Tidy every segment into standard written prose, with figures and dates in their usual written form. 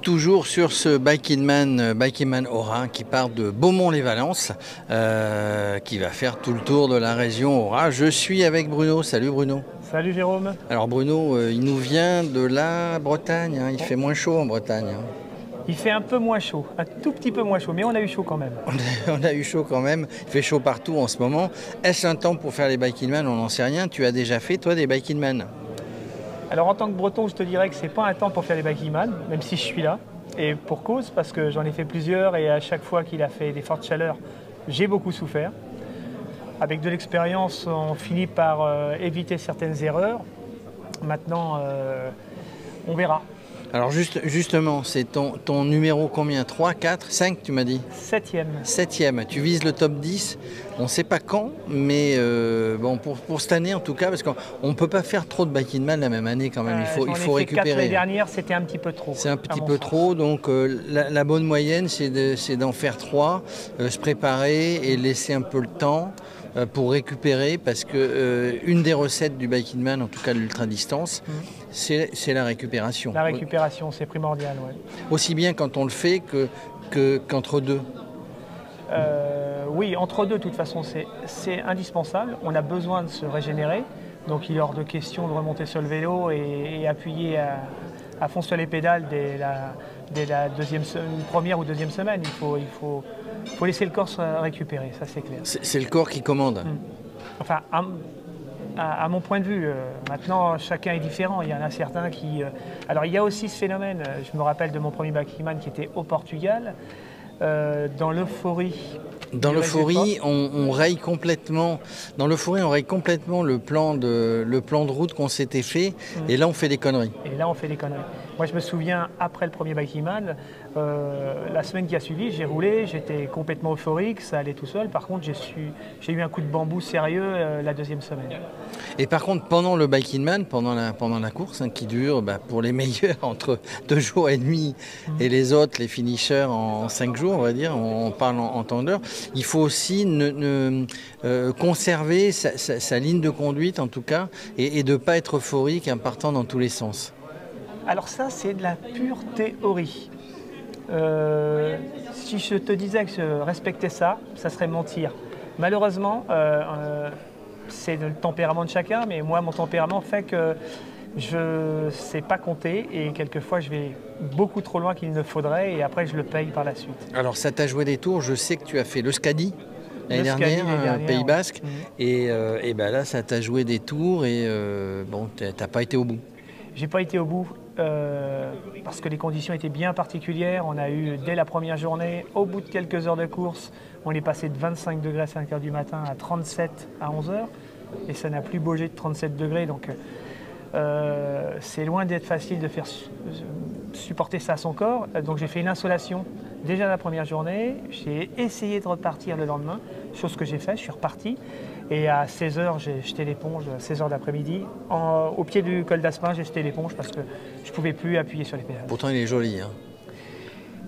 Toujours sur ce Bike in Man Haut-Rhin qui part de Beaumont-les-Valences, qui va faire tout le tour de la région Haut-Rhin. Je suis avec Bruno. Salut Bruno. Salut Jérôme. Alors Bruno, il nous vient de la Bretagne, hein. Il fait moins chaud en Bretagne. Hein. Il fait un peu moins chaud, un tout petit peu moins chaud, mais on a eu chaud quand même. On a eu chaud quand même, il fait chaud partout en ce moment. Est-ce un temps pour faire les Bike in Man? On n'en sait rien. Tu as déjà fait toi des Bike in Man? Alors en tant que breton, je te dirais que c'est pas un temps pour faire les Bike in Man, même si je suis là. Et pour cause, parce que j'en ai fait plusieurs et à chaque fois qu'il a fait des fortes chaleurs, j'ai beaucoup souffert. Avec de l'expérience, on finit par éviter certaines erreurs. Maintenant, on verra. Alors justement, c'est ton numéro combien? 3, 4, 5 tu m'as dit? 7e. 7e, tu vises le top 10. On ne sait pas quand, mais bon, pour cette année en tout cas, parce qu'on ne peut pas faire trop de Bike in Man la même année quand même, il faut récupérer. L'année dernière, c'était un petit peu trop. C'est un petit peu trop, donc la bonne moyenne, c'est d'en faire 3, se préparer et laisser un peu le temps pour récupérer, parce que une des recettes du Bike in Man, en tout cas de l'ultra-distance, c'est la récupération. La récupération, c'est primordial, ouais. Aussi bien quand on le fait qu'entre deux. Oui, entre deux, de toute façon, c'est indispensable. On a besoin de se régénérer. Donc il est hors de question de remonter sur le vélo et appuyer à fond sur les pédales dès la première ou deuxième semaine. Il faut laisser le corps se récupérer, ça c'est clair. C'est le corps qui commande. Enfin, à mon point de vue, maintenant chacun est différent. Il y en a certains qui... Alors il y a aussi ce phénomène, je me rappelle de mon premier Bike in Man qui était au Portugal, dans l'euphorie. Dans l'euphorie, on raye complètement. Dans l'euphorie, on raye complètement le plan de route qu'on s'était fait. Et là, on fait des conneries. Et là, on fait des conneries. Moi, je me souviens, après le premier Bike in Man, la semaine qui a suivi, j'ai roulé, j'étais complètement euphorique, ça allait tout seul. Par contre, j'ai eu un coup de bambou sérieux la deuxième semaine. Et par contre, pendant le Bike in Man, pendant la course, qui dure pour les meilleurs entre 2 jours et demi et les autres, les finishers, en 5 jours, on va dire, on parle en temps d'heure, il faut aussi conserver sa ligne de conduite, en tout cas, et de ne pas être euphorique en partant dans tous les sens. Alors ça, c'est de la pure théorie. Si je te disais que je respectais ça, ça serait mentir. Malheureusement, c'est le tempérament de chacun, mais moi, mon tempérament fait que je ne sais pas compter et quelquefois, je vais beaucoup trop loin qu'il ne faudrait et après, je le paye par la suite. Alors, ça t'a joué des tours. Je sais que tu as fait le Scadi l'année dernière, Pays Basque, et là, ça t'a joué des tours et bon, t'as pas été au bout. J'ai pas été au bout parce que les conditions étaient bien particulières. On a eu, dès la première journée, au bout de quelques heures de course, on est passé de 25 degrés à 5 h du matin à 37 à 11 h. Et ça n'a plus bougé de 37 degrés. Donc c'est loin d'être facile de faire supporter ça à son corps. Donc j'ai fait une insolation déjà la première journée. J'ai essayé de repartir le lendemain, chose que j'ai fait, je suis reparti. Et à 16 h, j'ai jeté l'éponge, 16 h d'après-midi. Au pied du col d'Aspin, j'ai jeté l'éponge parce que je ne pouvais plus appuyer sur les pédales. Pourtant, il est joli. Hein.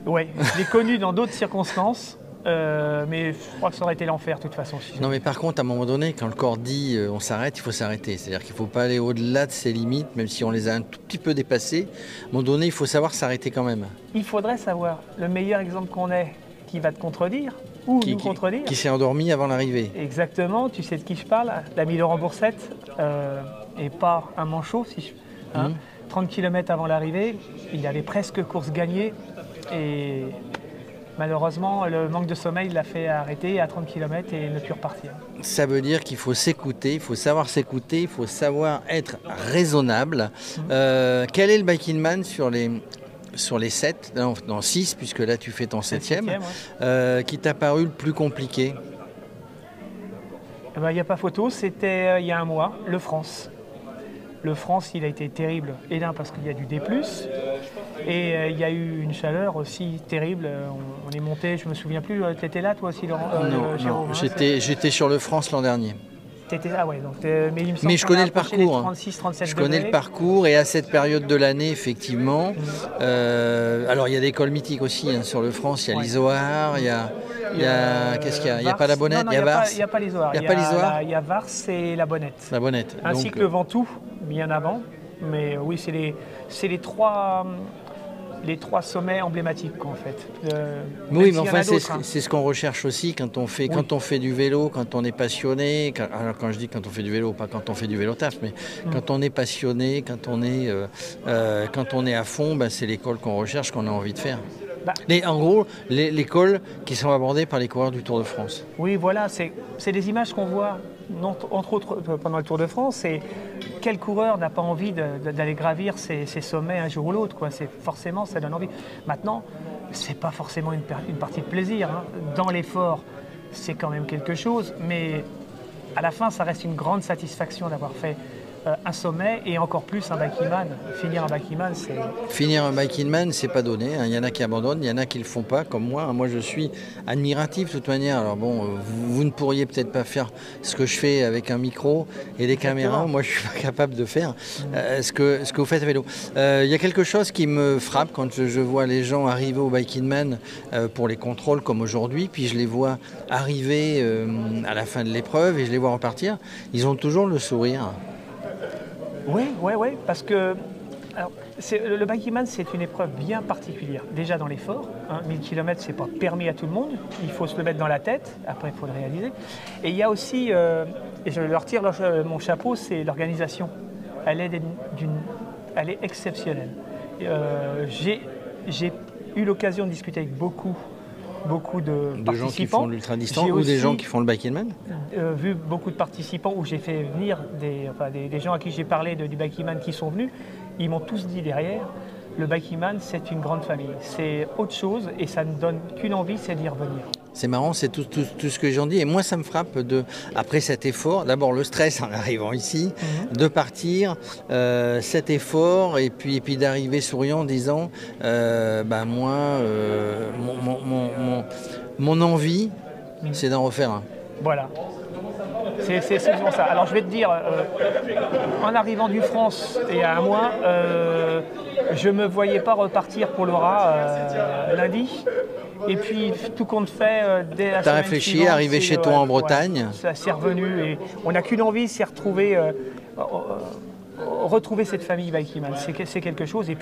Oui, je l'ai connu dans d'autres circonstances, mais je crois que ça aurait été l'enfer de toute façon. Non, mais par contre, à un moment donné, quand le corps dit on s'arrête, il faut s'arrêter. C'est-à-dire qu'il ne faut pas aller au-delà de ses limites, même si on les a un tout petit peu dépassées. À un moment donné, il faut savoir s'arrêter quand même. Il faudrait savoir. Le meilleur exemple qu'on ait qui va te contredire, ou nous contredire. Qui s'est endormi avant l'arrivée. Exactement, tu sais de qui je parle, l'ami Laurent Boursette, et pas un manchot, 30 km avant l'arrivée, il avait presque course gagnée, et malheureusement, le manque de sommeil l'a fait arrêter à 30 km et ne plus repartir. Ça veut dire qu'il faut s'écouter, il faut savoir s'écouter, il faut savoir être raisonnable. Quel est le Bike in Man sur les 7, non 6, puisque là tu fais ton 7e, qui t'a paru le plus compliqué? Il n'y a pas photo, c'était il y a un mois, le France. Le France, il a été terrible, et là parce qu'il y a du D+, et il y a eu une chaleur aussi terrible. On est monté, je ne me souviens plus, tu étais là toi aussi Laurent? Non, j'étais sur le France l'an dernier. Ah ouais, donc, mais je connais le parcours. 36, 37 je connais le parcours et à cette période de l'année, effectivement. Alors il y a des cols mythiques aussi sur le France. Il y a l'Isoard, il y a qu'est-ce qu'il y a? Il n'y a pas la Bonnette, il y a Vars. Il n'y a pas l'Isoard. Il y a Vars et la Bonnette. La Bonnette. Ainsi que le Ventoux, bien avant. Mais oui, c'est les trois les 3 sommets emblématiques, quoi, en fait. Oui, mais s'il y en enfin, a d'autres, hein. c'est ce qu'on recherche aussi quand on fait, quand on fait du vélo, quand on est passionné. Alors, quand je dis quand on fait du vélo, pas quand on fait du vélo taf, mais quand on est passionné, quand on est à fond, ben, c'est l'école qu'on recherche, qu'on a envie de faire. Bah, En gros, l'école qui sont abordées par les coureurs du Tour de France. Oui, voilà, c'est des images qu'on voit, entre autres, pendant le Tour de France. Et quel coureur n'a pas envie d'aller gravir ces sommets un jour ou l'autre, quoi. Forcément, ça donne envie. Maintenant, c'est pas forcément une partie de plaisir, hein. Dans l'effort, c'est quand même quelque chose, mais à la fin, ça reste une grande satisfaction d'avoir fait un sommet et encore plus un Bike-Ilman. Finir un Bike-Ilman, c'est... Finir un Bike-Ilman, c'est pas donné, hein. Il y en a qui abandonnent, il y en a qui le font pas, comme moi. Moi, je suis admiratif de toute manière. Alors bon, vous ne pourriez peut-être pas faire ce que je fais avec un micro et des caméras. Moi, je suis pas capable de faire ce que vous faites à vélo. Il y a quelque chose qui me frappe quand je vois les gens arriver au Bike-Ilman pour les contrôles comme aujourd'hui, puis je les vois arriver à la fin de l'épreuve et je les vois repartir. Ils ont toujours le sourire. Oui, parce que alors, le Bike-Ilman, c'est une épreuve bien particulière. Déjà dans l'effort, 1000 km, c'est pas permis à tout le monde. Il faut se le mettre dans la tête, après il faut le réaliser. Et il y a aussi, et je leur tire mon chapeau, c'est l'organisation. Elle est exceptionnelle. J'ai eu l'occasion de discuter avec beaucoup de gens qui font l'ultra-distance ou des gens qui font le Bike-Ilman. Vu beaucoup de participants où j'ai fait venir des gens à qui j'ai parlé du Bike-Ilman qui sont venus, ils m'ont tous dit derrière, le Bike-Ilman, c'est une grande famille. C'est autre chose et ça ne donne qu'une envie, c'est d'y revenir. C'est marrant, c'est tout ce que j'en dis. Et moi, ça me frappe après cet effort, d'abord le stress en arrivant ici, de partir, cet effort, et puis d'arriver souriant en disant, moi, mon envie, c'est d'en refaire un. Voilà. C'est souvent ça. Alors je vais te dire, en arrivant du France il y a un mois, je ne me voyais pas repartir pour Laura lundi. Et puis tout compte fait, dès la semaine réfléchi, suivante, arrivé chez toi en Bretagne. Ça s'est revenu et on n'a qu'une envie, c'est retrouver cette famille Bike-Ilman. C'est quelque chose. Et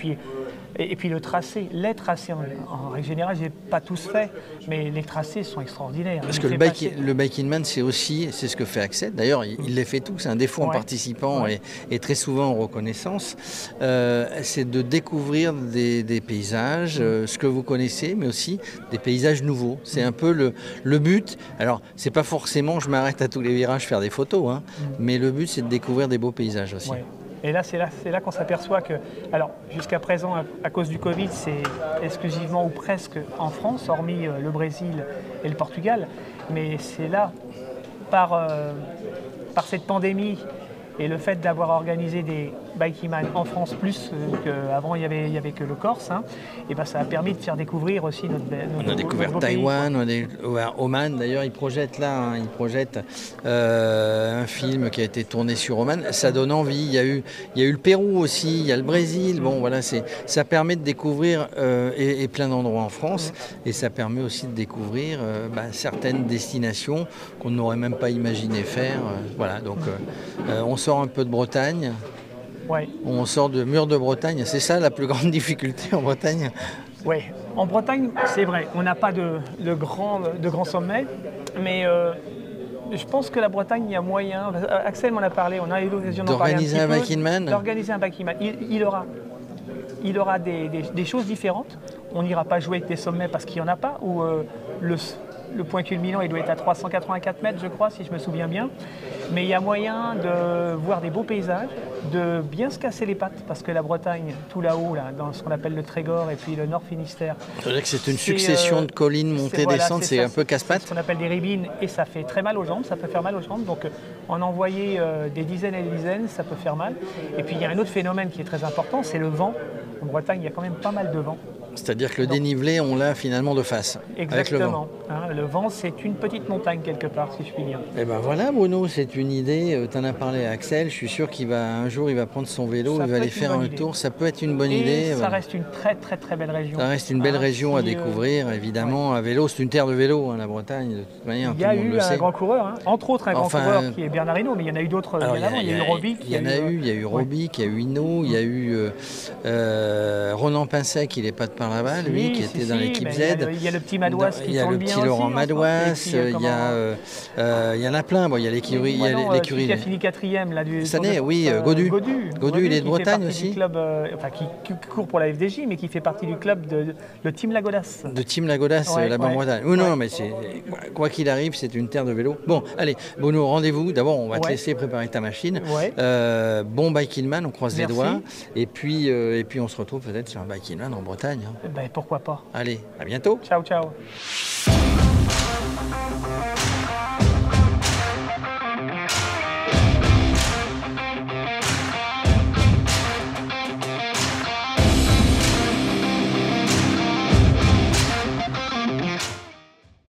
puis le tracé, les tracés en règle générale, je n'ai pas tous fait, mais les tracés sont extraordinaires. Parce que le Bike-Ilman, c'est ce que fait Axel. D'ailleurs, il les fait tous. C'est un défaut en participant et très souvent en reconnaissance. C'est de découvrir des paysages, ce que vous connaissez, mais aussi des paysages nouveaux. C'est un peu le but. Alors, c'est pas forcément je m'arrête à tous les virages faire des photos, hein, mais le but, c'est de découvrir des beaux paysages aussi. Ouais. Et là, c'est là qu'on s'aperçoit que, alors jusqu'à présent, à cause du Covid, c'est exclusivement ou presque en France, hormis le Brésil et le Portugal. Mais c'est là, par cette pandémie et le fait d'avoir organisé des Bike-Ilman en France plus qu'avant il y avait que le Corse, hein, et ben ça a permis de faire découvrir aussi notre on a découvert Taïwan, on a découvert Oman. D'ailleurs, ils projettent un film qui a été tourné sur Oman. Ça donne envie. Il y a eu le Pérou aussi, il y a le Brésil. Bon, voilà, ça permet de découvrir et plein d'endroits en France, et ça permet aussi de découvrir certaines destinations qu'on n'aurait même pas imaginé faire. Voilà, donc on sort un peu de Bretagne. Ouais. On sort de mur de Bretagne, c'est ça la plus grande difficulté en Bretagne? Oui, en Bretagne, c'est vrai, on n'a pas de grands sommets, mais je pense que la Bretagne, il y a moyen. Axel m'en a parlé, on a eu l'occasion d'en parler un petit peu. D'organiser un Bike-Ilman. Il aura des choses différentes. On n'ira pas jouer avec des sommets parce qu'il n'y en a pas, ou le point culminant, il doit être à 384 mètres, je crois, si je me souviens bien. Mais il y a moyen de voir des beaux paysages, de bien se casser les pattes, parce que la Bretagne, tout là-haut, dans ce qu'on appelle le Trégor et puis le Nord Finistère. C'est-à-dire que c'est une succession de collines, montées, descentes, c'est un peu casse-pattes. C'est ce qu'on appelle des ribines, et ça fait très mal aux jambes, ça peut faire mal aux jambes. Donc en envoyer des dizaines et des dizaines, ça peut faire mal. Et puis il y a un autre phénomène qui est très important, c'est le vent. En Bretagne, il y a quand même pas mal de vent. C'est-à-dire que le dénivelé, on l'a finalement de face, avec le vent. Exactement. Hein, le vent, c'est une petite montagne quelque part, si je puis dire. Et ben voilà Bruno, c'est une idée, tu en as parlé à Axel, je suis sûr un jour il va prendre son vélo, Ça il va peut aller être une faire bonne un idée. tour, ça peut être une bonne Et idée. ça Voilà. reste une très très très belle région. Ça reste une belle région à si, découvrir, évidemment. À vélo, c'est une terre de vélo, hein, la Bretagne, de toute manière, Il tout y a le monde eu le un sait. grand coureur, hein. Entre autres un grand Enfin, coureur qui est Bernard Hinault, mais il y en a eu d'autres bien avant. Il y a eu Robic. Il y a eu Robic, il y a eu Hinault, il y a eu Ronan Pinsec, il n'est pas de par là-bas, lui, qui était dans l'équipe Z. Il y a le petit Madouas qui Il y a tourne le bien petit aussi, Laurent en ce moment. Madouas, Et puis, il y en a plein. Bon, il y a l'écurie. Celui qui a fini 4e là, du cette année, oui, Godu. Godu, il est de Bretagne aussi. Club, qui court pour la FDJ, mais qui fait partie du club de Team Lagodas. De Team Lagodas, là-bas en Bretagne. Oui, non, mais quoi qu'il arrive, c'est une terre de vélo. Bon, allez, Bruno, rendez-vous. D'abord, on va te laisser préparer ta machine. Bon Bike Hillman, on croise les doigts. Et puis, on se retrouve peut-être sur un Bike Hillman en Bretagne. Hein. Ben, pourquoi pas. Allez, à bientôt. Ciao, ciao.